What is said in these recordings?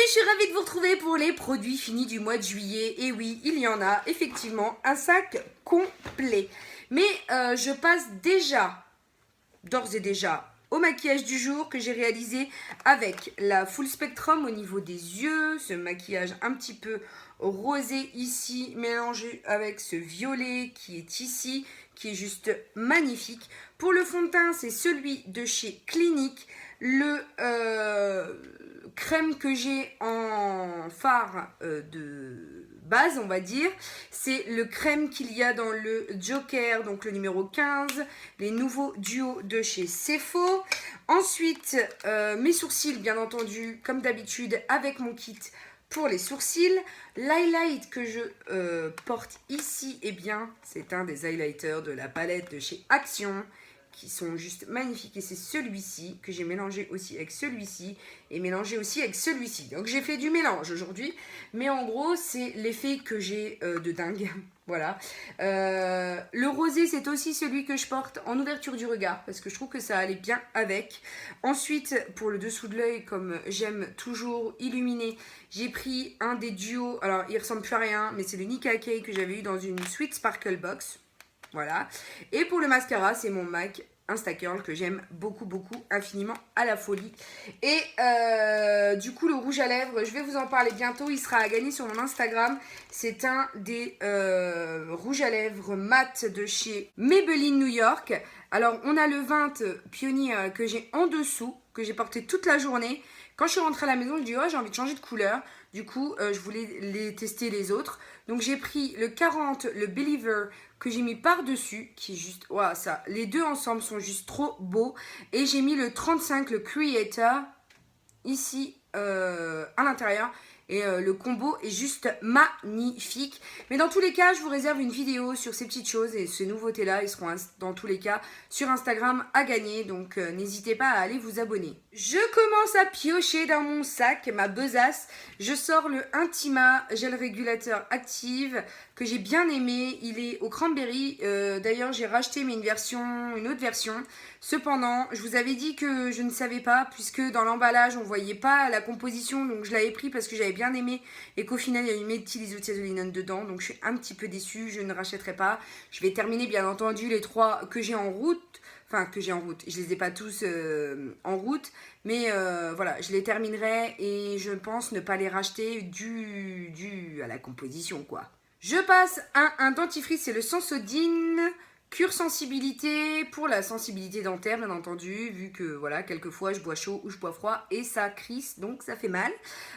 Aujourd'hui, je suis ravie de vous retrouver pour les produits finis du mois de juillet. Et oui, il y en a effectivement un sac complet. Mais je passe d'ores et déjà, au maquillage du jour que j'ai réalisé avec la Full Spectrum au niveau des yeux. Ce maquillage un petit peu rosé ici, mélangé avec ce violet qui est ici, qui est juste magnifique. Pour le fond de teint, c'est celui de chez Clinique. Le crème que j'ai en fard de base, on va dire, c'est le crème qu'il y a dans le Joker, donc le numéro 15, les nouveaux duos de chez Sefo. Ensuite, mes sourcils, bien entendu, comme d'habitude, avec mon kit pour les sourcils. L'highlight que je porte ici, eh bien, c'est un des highlighters de la palette de chez Action, qui sont juste magnifiques, et c'est celui-ci que j'ai mélangé aussi avec celui-ci et mélangé aussi avec celui-ci. Donc j'ai fait du mélange aujourd'hui, mais en gros c'est l'effet que j'ai de dingue. Voilà. Le rosé, c'est aussi celui que je porte en ouverture du regard parce que je trouve que ça allait bien avec. Ensuite, pour le dessous de l'œil, comme j'aime toujours illuminer, j'ai pris un des duos. Alors il ressemble plus à rien, mais c'est le Nicka K que j'avais eu dans une Sweet Sparkle Box. Voilà. Et pour le mascara, c'est mon MAC Instacurl que j'aime beaucoup, infiniment, à la folie. Et du coup, le rouge à lèvres, je vais vous en parler bientôt. Il sera à gagner sur mon Instagram. C'est un des rouges à lèvres mat de chez Maybelline New York. Alors, on a le 20 Pionnier que j'ai en dessous, que j'ai porté toute la journée. Quand je suis rentrée à la maison, je dis, oh, j'ai envie de changer de couleur. Du coup, je voulais les tester les autres. Donc, j'ai pris le 40, le Believer, que j'ai mis par-dessus, qui est juste, waouh, ça, les deux ensemble sont juste trop beaux. Et j'ai mis le 35, le Creator, ici, à l'intérieur. Et le combo est juste magnifique. Mais dans tous les cas, je vous réserve une vidéo sur ces petites choses. Et ces nouveautés-là, ils seront dans tous les cas sur Instagram à gagner. Donc n'hésitez pas à aller vous abonner. Je commence à piocher dans mon sac, ma besace. Je sors le Intima Gel Régulateur Active que j'ai bien aimé. Il est au cranberry. D'ailleurs, j'ai racheté mais une autre version. Cependant, je vous avais dit que je ne savais pas puisque dans l'emballage, on voyait pas la composition. Donc, je l'avais pris parce que j'avais bien aimé et qu'au final, il y a eu méthylisothiazolinone dedans. Donc, je suis un petit peu déçue. Je ne rachèterai pas. Je vais terminer, bien entendu, les 3 que j'ai en route. Enfin, que j'ai en route. Je les ai pas tous en route. Mais voilà, je les terminerai et je pense ne pas les racheter dû à la composition, quoi. Je passe à un dentifrice, c'est le Sensodyne Cure Sensibilité pour la sensibilité dentaire, bien entendu, vu que voilà, quelquefois je bois chaud ou je bois froid et ça crisse, donc ça fait mal.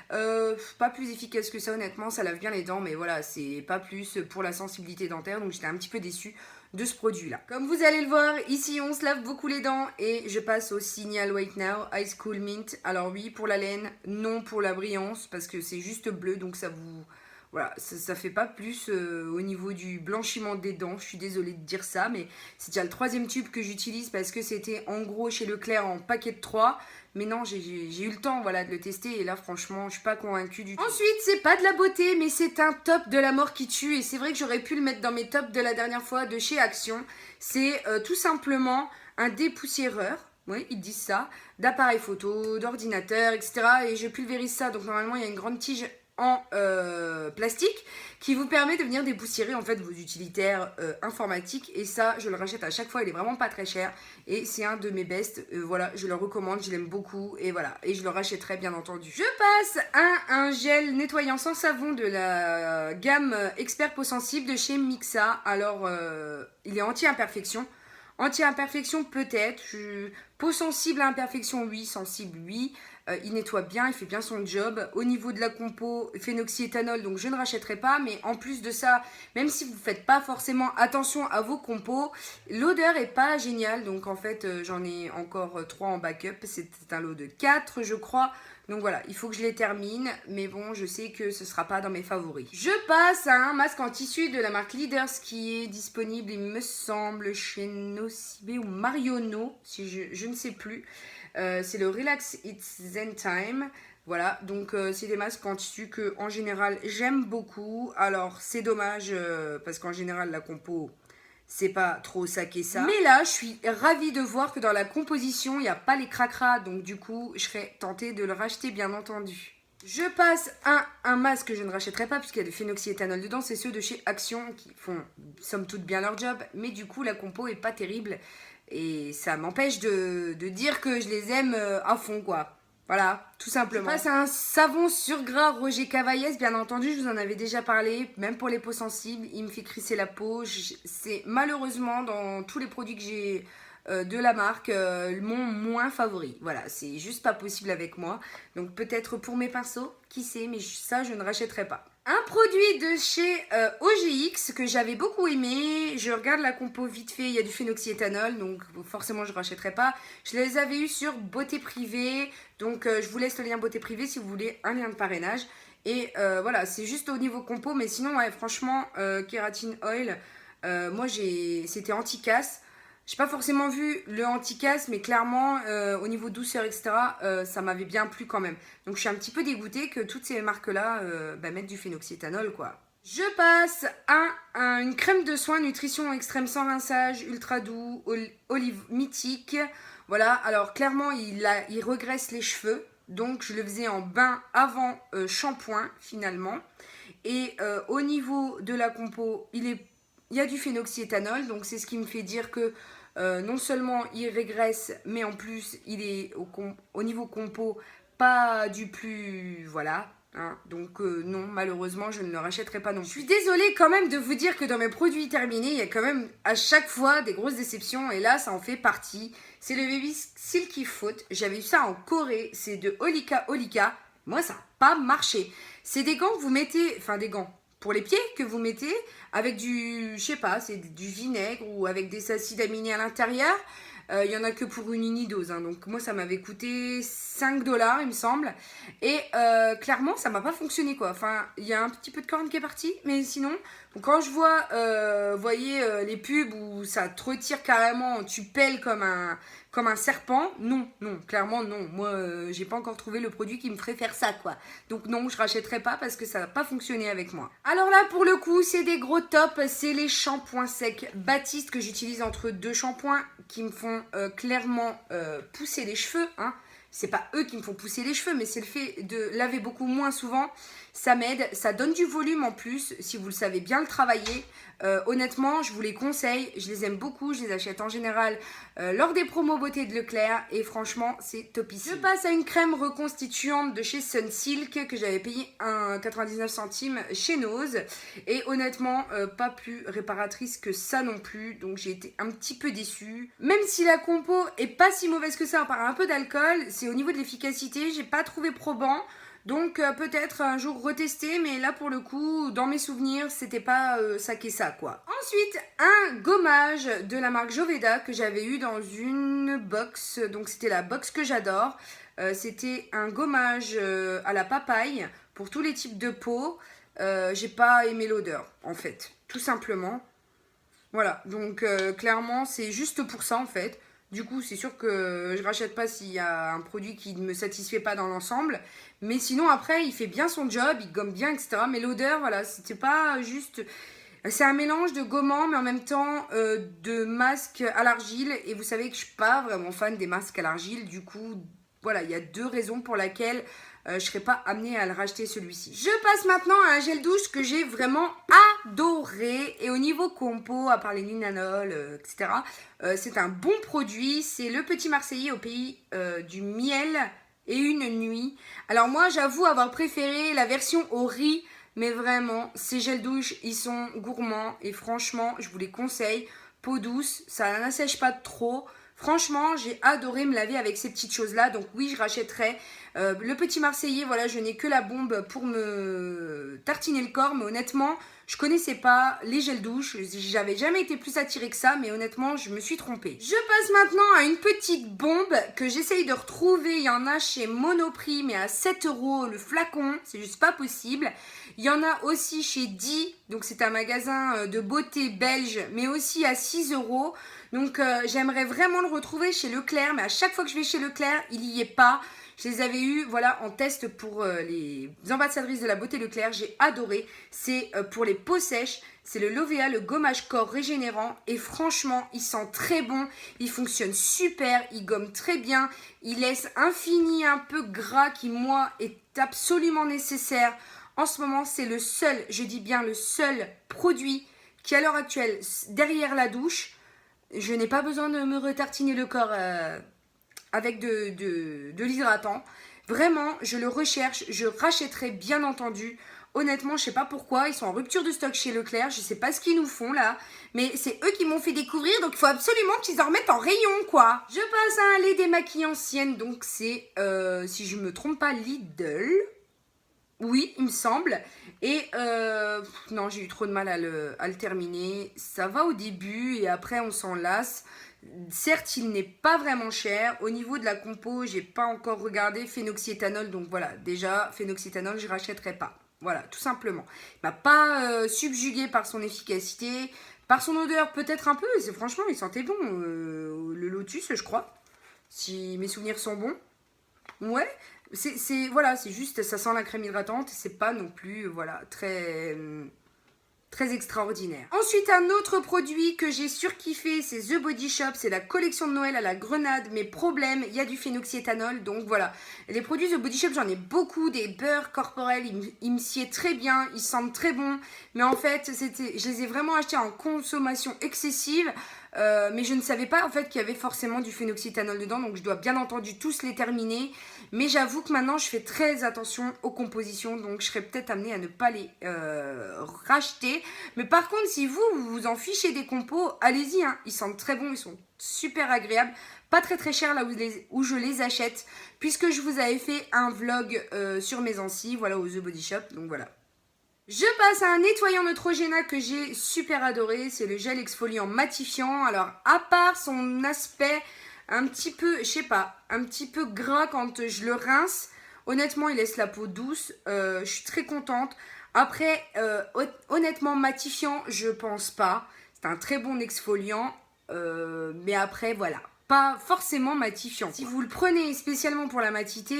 Pas plus efficace que ça, honnêtement, ça lave bien les dents, mais voilà, c'est pas plus pour la sensibilité dentaire, donc j'étais un petit peu déçue de ce produit-là. Comme vous allez le voir, ici on se lave beaucoup les dents et je passe au Signal White Now Ice Cool Mint. Alors oui, pour la laine, non pour la brillance, parce que c'est juste bleu, donc ça vous... Voilà, ça fait pas plus au niveau du blanchiment des dents. Je suis désolée de dire ça, mais c'est déjà le 3e tube que j'utilise parce que c'était en gros chez Leclerc en paquet de 3. Mais non, j'ai eu le temps, voilà, de le tester et là, franchement, je suis pas convaincue du tout. Ensuite, c'est pas de la beauté, mais c'est un top de la mort qui tue. Et c'est vrai que j'aurais pu le mettre dans mes tops de la dernière fois de chez Action. C'est tout simplement un dépoussiéreur. Oui, ils disent ça, d'appareil photo, d'ordinateur, etc. Et je pulvérise ça, donc normalement, il y a une grande tige en plastique qui vous permet de venir dépoussiérer en fait vos utilitaires informatiques, et ça je le rachète à chaque fois, il est vraiment pas très cher et c'est un de mes best, voilà, je le recommande, je l'aime beaucoup et voilà, et je le rachèterai bien entendu. Je passe à un gel nettoyant sans savon de la gamme Expert Peau Sensible de chez Mixa. Alors il est anti-imperfection. Anti-imperfection peut-être, peau sensible à imperfection oui, sensible oui, il nettoie bien, il fait bien son job. Au niveau de la compo, phénoxyéthanol, donc je ne rachèterai pas, mais en plus de ça, même si vous ne faites pas forcément attention à vos compos, l'odeur est pas géniale, donc en fait j'en ai encore 3 en backup, c'est un lot de 4 je crois. Donc voilà, il faut que je les termine, mais bon, je sais que ce ne sera pas dans mes favoris. Je passe à un masque en tissu de la marque Leaders qui est disponible, il me semble, chez Nocibé ou Marionno, si je ne sais plus. C'est le Relax It's Zen Time. Voilà, donc c'est des masques en tissu que en général j'aime beaucoup. Alors c'est dommage parce qu'en général la compo c'est pas trop ça qu'est ça. Mais là je suis ravie de voir que dans la composition il n'y a pas les cracras, donc du coup je serais tentée de le racheter bien entendu. Je passe à un masque que je ne rachèterai pas puisqu'il y a du phénoxyéthanol dedans. C'est ceux de chez Action qui font somme toute bien leur job. Mais du coup, la compo est pas terrible. Et ça m'empêche de dire que je les aime à fond, quoi. Voilà, tout simplement. Je passe à un savon sur gras Roger Cavaillès. Bien entendu, je vous en avais déjà parlé. Même pour les peaux sensibles, il me fait crisser la peau. C'est malheureusement dans tous les produits que j'ai de la marque mon moins favori. Voilà, c'est juste pas possible avec moi. Donc peut-être pour mes pinceaux, qui sait, mais ça, je ne rachèterai pas. Un produit de chez OGX que j'avais beaucoup aimé. Je regarde la compo vite fait, il y a du phénoxyéthanol, donc forcément je ne rachèterai pas. Je les avais eus sur Beauté Privée, donc je vous laisse le lien Beauté Privée si vous voulez un lien de parrainage. Et voilà, c'est juste au niveau compo, mais sinon, ouais, franchement, Keratin Oil, moi c'était anti-casse. J'ai pas forcément vu le anti-casse, mais clairement, au niveau douceur, etc., ça m'avait bien plu quand même. Donc, je suis un petit peu dégoûtée que toutes ces marques-là mettent du phénoxyéthanol, quoi. Je passe à une crème de soin nutrition extrême sans rinçage, ultra doux, olive mythique. Voilà, alors clairement, il regraisse les cheveux. Donc, je le faisais en bain avant shampoing, finalement. Et au niveau de la compo, il y a du phénoxyéthanol, donc c'est ce qui me fait dire que non seulement il régresse, mais en plus il est au niveau compo pas du plus, voilà. Hein, donc non, malheureusement, je ne le rachèterai pas non plus. Je suis désolée quand même de vous dire que dans mes produits terminés, il y a quand même à chaque fois des grosses déceptions. Et là, ça en fait partie. C'est le Baby Silky Foot. J'avais eu ça en Corée. C'est de Olika Olika. Moi, ça n'a pas marché. C'est des gants que vous mettez, enfin des gants pour les pieds que vous mettez avec du, je sais pas, c'est du vinaigre ou avec des acides aminés à l'intérieur. Il y en a que pour une unidose, hein. Donc moi ça m'avait coûté 5 $ il me semble. Et clairement ça m'a pas fonctionné, quoi. Enfin il y a un petit peu de corne qui est parti, mais sinon quand je vois, vous voyez les pubs où ça te retire carrément, tu pèles comme un serpent, non, clairement non. Moi j'ai pas encore trouvé le produit qui me ferait faire ça, quoi. Donc non, je rachèterai pas parce que ça n'a pas fonctionné avec moi. Alors là pour le coup c'est des gros tops, c'est les shampoings secs Baptiste que j'utilise entre deux shampoings qui me font clairement pousser les cheveux, hein. C'est pas eux qui me font pousser les cheveux, mais c'est le fait de laver beaucoup moins souvent. Ça m'aide, ça donne du volume en plus, si vous le savez bien le travailler. Honnêtement, je vous les conseille, je les aime beaucoup, je les achète en général lors des promos beauté de Leclerc et franchement, c'est topissime. Je passe à une crème reconstituante de chez Sunsilk que j'avais payé 99 centimes chez Nose et honnêtement, pas plus réparatrice que ça non plus, donc j'ai été un petit peu déçue. Même si la compo est pas si mauvaise que ça, à part un peu d'alcool, c'est au niveau de l'efficacité, j'ai pas trouvé probant. Donc peut-être un jour retester, mais là pour le coup, dans mes souvenirs, c'était pas ça qu'est ça, quoi. Ensuite, un gommage de la marque Joveda que j'avais eu dans une box, donc c'était la box que j'adore. C'était un gommage à la papaye pour tous les types de peau. J'ai pas aimé l'odeur, en fait, tout simplement. Voilà, donc clairement, c'est juste pour ça, en fait. Du coup, c'est sûr que je rachète pas s'il y a un produit qui ne me satisfait pas dans l'ensemble. Mais sinon, après, il fait bien son job, il gomme bien, etc. Mais l'odeur, voilà, c'était pas juste... C'est un mélange de gommant, mais en même temps de masque à l'argile. Et vous savez que je suis pas vraiment fan des masques à l'argile. Du coup, voilà, il y a deux raisons pour lesquelles je ne serais pas amenée à le racheter celui-ci. Je passe maintenant à un gel douche que j'ai vraiment adoré. Et au niveau compo, à part les linanol, etc., c'est un bon produit. C'est le Petit Marseillais au pays du miel et une nuit. Alors moi, j'avoue avoir préféré la version au riz. Mais vraiment, ces gels douche, ils sont gourmands. Et franchement, je vous les conseille. Peau douce, ça n'assèche pas trop. Franchement, j'ai adoré me laver avec ces petites choses-là. Donc oui, je rachèterai. Le Petit Marseillais, voilà, je n'ai que la bombe pour me tartiner le corps. Mais honnêtement, je connaissais pas les gels douche. J'avais jamais été plus attirée que ça. Mais honnêtement, je me suis trompée. Je passe maintenant à une petite bombe que j'essaye de retrouver. Il y en a chez Monoprix, mais à 7 € le flacon. C'est juste pas possible. Il y en a aussi chez Di. Donc c'est un magasin de beauté belge, mais aussi à 6 €. Donc j'aimerais vraiment le retrouver chez Leclerc, mais à chaque fois que je vais chez Leclerc, il y est pas. Je les avais eu voilà, en test pour les ambassadrices de la beauté Leclerc. J'ai adoré. C'est pour les peaux sèches. C'est le Lovea, le gommage corps régénérant. Et franchement, il sent très bon. Il fonctionne super. Il gomme très bien. Il laisse un fini un peu gras qui, moi, est absolument nécessaire. En ce moment, c'est le seul, je dis bien le seul produit qui, à l'heure actuelle, derrière la douche, je n'ai pas besoin de me retartiner le corps avec de l'hydratant. Vraiment, je le recherche. Je rachèterai, bien entendu. Honnêtement, je sais pas pourquoi, ils sont en rupture de stock chez Leclerc, je sais pas ce qu'ils nous font là, mais c'est eux qui m'ont fait découvrir, donc il faut absolument qu'ils en remettent en rayon quoi. Je passe à un lait démaquillant ancienne, donc c'est, si je me trompe pas, Lidl. Oui, il me semble. Et non, j'ai eu trop de mal à le terminer. Ça va au début et après on s'en lasse. Certes, il n'est pas vraiment cher. Au niveau de la compo, j'ai pas encore regardé phénoxyéthanol. Donc voilà, déjà, phénoxyéthanol, je rachèterai pas. Voilà, tout simplement. Il m'a pas subjugué par son efficacité. Par son odeur, peut-être un peu. Franchement, il sentait bon. Le lotus, je crois. Si mes souvenirs sont bons. Ouais. Voilà, c'est juste, ça sent la crème hydratante. C'est pas non plus, voilà, très extraordinaire. Ensuite, un autre produit que j'ai surkiffé, c'est The Body Shop. C'est la collection de Noël à la grenade. Mais problème, il y a du phénoxyéthanol. Donc voilà, les produits The Body Shop, j'en ai beaucoup. Des beurres corporels, ils me sied très bien. Ils sentent très bon. Mais en fait, je les ai vraiment achetés en consommation excessive. Mais je ne savais pas en fait qu'il y avait forcément du phénoxyéthanol dedans. Donc je dois bien entendu tous les terminer. Mais j'avoue que maintenant, je fais très attention aux compositions. Donc je serais peut-être amenée à ne pas les racheter. Mais par contre, si vous vous en fichez des compos, allez-y, hein. Ils sentent très bons, ils sont super agréables. Pas très cher là où je les achète. Puisque je vous avais fait un vlog sur mes anciens, voilà, au The Body Shop. Donc voilà. Je passe à un nettoyant Neutrogena que j'ai super adoré. C'est le gel exfoliant matifiant. Alors, à part son aspect un petit peu, je sais pas, un petit peu gras quand je le rince, honnêtement, il laisse la peau douce. Je suis très contente. Après, honnêtement, matifiant, je pense pas. C'est un très bon exfoliant. Mais après, voilà. Pas forcément matifiant. Si vous le prenez spécialement pour la matité,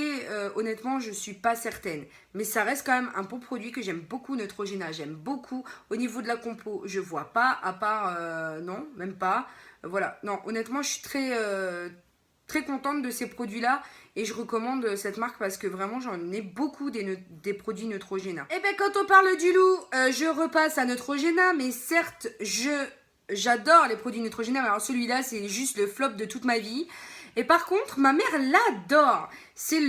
honnêtement, je suis pas certaine. Mais ça reste quand même un bon produit que j'aime beaucoup, Neutrogena. J'aime beaucoup. Au niveau de la compo, je vois pas, à part, non, même pas. Voilà, non, honnêtement, je suis très contente de ces produits-là. Et je recommande cette marque parce que vraiment, j'en ai beaucoup des produits Neutrogena. Et bien, quand on parle du loup, je repasse à Neutrogena. Mais certes, j'adore les produits Neutrogena, mais alors celui-là, c'est juste le flop de toute ma vie. Et par contre, ma mère l'adore. C'est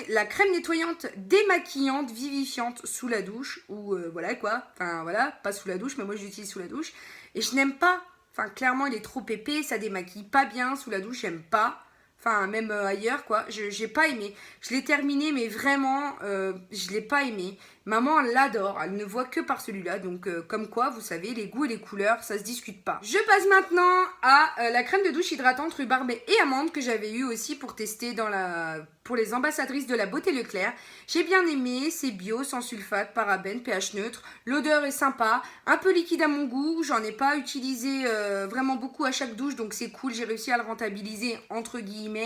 la crème nettoyante démaquillante, vivifiante sous la douche. Ou voilà quoi. Enfin voilà, pas sous la douche, mais moi j'utilise sous la douche. Et je n'aime pas. Enfin clairement, il est trop épais, ça démaquille pas bien sous la douche, j'aime pas. Enfin, même ailleurs, quoi. J'ai pas aimé. Je l'ai terminé, mais vraiment, je l'ai pas aimé. Maman l'adore. Elle ne voit que par celui-là. Donc, comme quoi, vous savez, les goûts et les couleurs, ça se discute pas. Je passe maintenant à la crème de douche hydratante rhubarbe et amande que j'avais eu aussi pour tester pour les ambassadrices de la beauté Leclerc. J'ai bien aimé. C'est bio, sans sulfate, parabènes, pH neutre. L'odeur est sympa. Un peu liquide à mon goût. J'en ai pas utilisé vraiment beaucoup à chaque douche. Donc, c'est cool. J'ai réussi à le rentabiliser entre guillemets.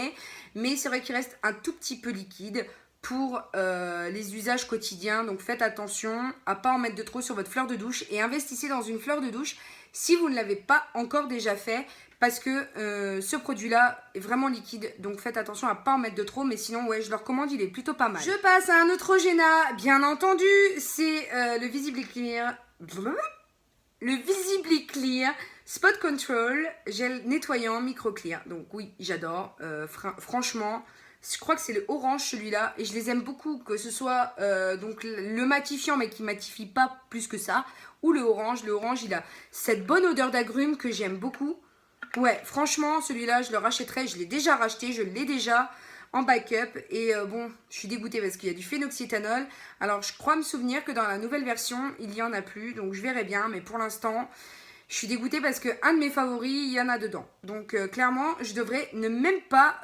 Mais c'est vrai qu'il reste un tout petit peu liquide pour les usages quotidiens. Donc faites attention à ne pas en mettre de trop sur votre fleur de douche et investissez dans une fleur de douche si vous ne l'avez pas encore déjà fait parce que ce produit-là est vraiment liquide. Donc faites attention à ne pas en mettre de trop, mais sinon ouais, je le recommande, il est plutôt pas mal. Je passe à un Neutrogena, bien entendu, c'est le Visibly Clear. Le Visibly Clear Spot Control Gel nettoyant micro clear. Donc oui, j'adore. Franchement, je crois que c'est le orange celui-là. Et je les aime beaucoup. Que ce soit donc le matifiant mais qui matifie pas plus que ça. Ou le orange. Le orange, il a cette bonne odeur d'agrumes que j'aime beaucoup. Ouais, franchement, celui-là, je le rachèterai. Je l'ai déjà racheté. Je l'ai déjà en backup. Et bon, je suis dégoûtée parce qu'il y a du phénoxyéthanol. Alors, je crois me souvenir que dans la nouvelle version, il n'y en a plus. Donc, je verrai bien. Mais pour l'instant, je suis dégoûtée parce qu'un de mes favoris, il y en a dedans. Donc, clairement, je devrais ne même pas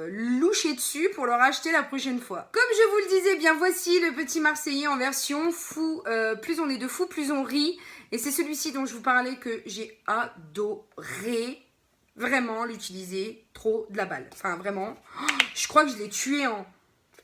loucher dessus pour le racheter la prochaine fois. Comme je vous le disais, bien voici le petit Marseillais en version fou. Plus on est de fou, plus on rit. Et c'est celui-ci dont je vous parlais que j'ai adoré. vraiment l'utiliser trop de la balle. Enfin, vraiment, je crois que je l'ai tué en...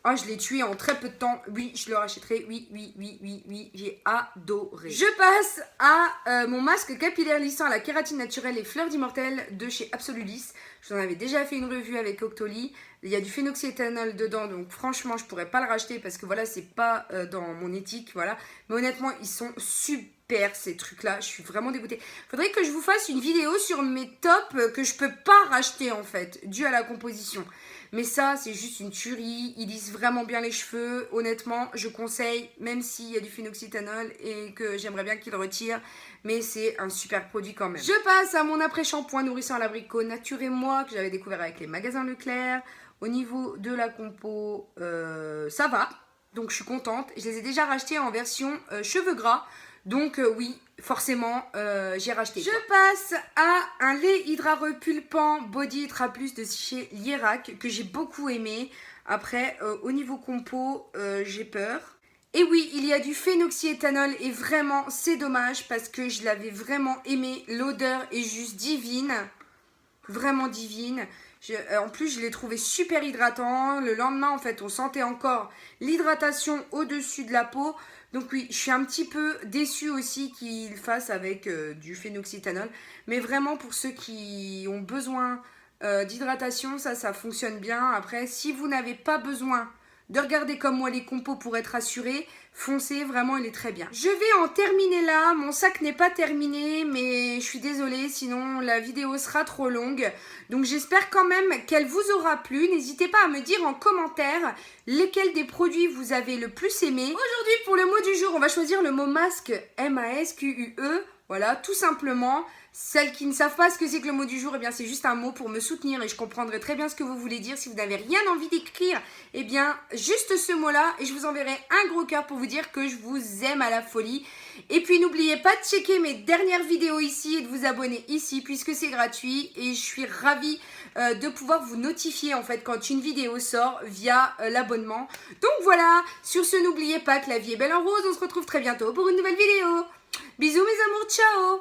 Ah, je l'ai tué en très peu de temps. Oui, je le rachèterai. Oui, oui, oui, oui, oui. J'ai adoré. Je passe à mon masque capillaire lissant à la kératine naturelle et fleurs d'immortel de chez Absolulis. Je vous en avais déjà fait une revue avec Octoly. Il y a du phénoxyéthanol dedans, donc franchement, je pourrais pas le racheter parce que voilà, c'est pas dans mon éthique, voilà. Mais honnêtement, ils sont super ces trucs-là. Je suis vraiment dégoûtée. Faudrait que je vous fasse une vidéo sur mes tops que je peux pas racheter en fait, dû à la composition. Mais ça, c'est juste une tuerie. Ils lissent vraiment bien les cheveux. Honnêtement, je conseille, même s'il y a du phénoxyéthanol et que j'aimerais bien qu'ils le retirent. Mais c'est un super produit quand même. Je passe à mon après-shampoing nourrissant à l'abricot Nature et Moi, que j'avais découvert avec les magasins Leclerc. Au niveau de la compo, ça va. Donc je suis contente. Je les ai déjà rachetés en version cheveux gras. Donc oui, forcément, j'ai racheté. Je passe à un lait hydra repulpant Body Hydra Plus de chez Lierac que j'ai beaucoup aimé. Après, au niveau compo, j'ai peur. Et oui, il y a du phénoxyéthanol et vraiment, c'est dommage parce que je l'avais vraiment aimé. L'odeur est juste divine. Vraiment divine. En plus, je l'ai trouvé super hydratant. Le lendemain, en fait, on sentait encore l'hydratation au-dessus de la peau. Donc oui, je suis un petit peu déçue aussi qu'il fasse avec du phénoxyéthanol. Mais vraiment, pour ceux qui ont besoin d'hydratation, ça fonctionne bien. Après, si vous n'avez pas besoin de regarder comme moi les compos pour être assuré, foncez, vraiment il est très bien. Je vais en terminer là, mon sac n'est pas terminé mais je suis désolée sinon la vidéo sera trop longue. Donc j'espère quand même qu'elle vous aura plu. N'hésitez pas à me dire en commentaire lesquels des produits vous avez le plus aimé. Aujourd'hui pour le mot du jour, on va choisir le mot masque, M-A-S-Q-U-E. Voilà, tout simplement. Celles qui ne savent pas ce que c'est que le mot du jour, eh bien c'est juste un mot pour me soutenir et je comprendrai très bien ce que vous voulez dire. Si vous n'avez rien envie d'écrire, eh bien juste ce mot-là et je vous enverrai un gros cœur pour vous dire que je vous aime à la folie. Et puis n'oubliez pas de checker mes dernières vidéos ici et de vous abonner ici puisque c'est gratuit et je suis ravie de pouvoir vous notifier en fait quand une vidéo sort via l'abonnement. Donc voilà, sur ce n'oubliez pas que la vie est belle en rose, on se retrouve très bientôt pour une nouvelle vidéo. Bisous mes amours, ciao!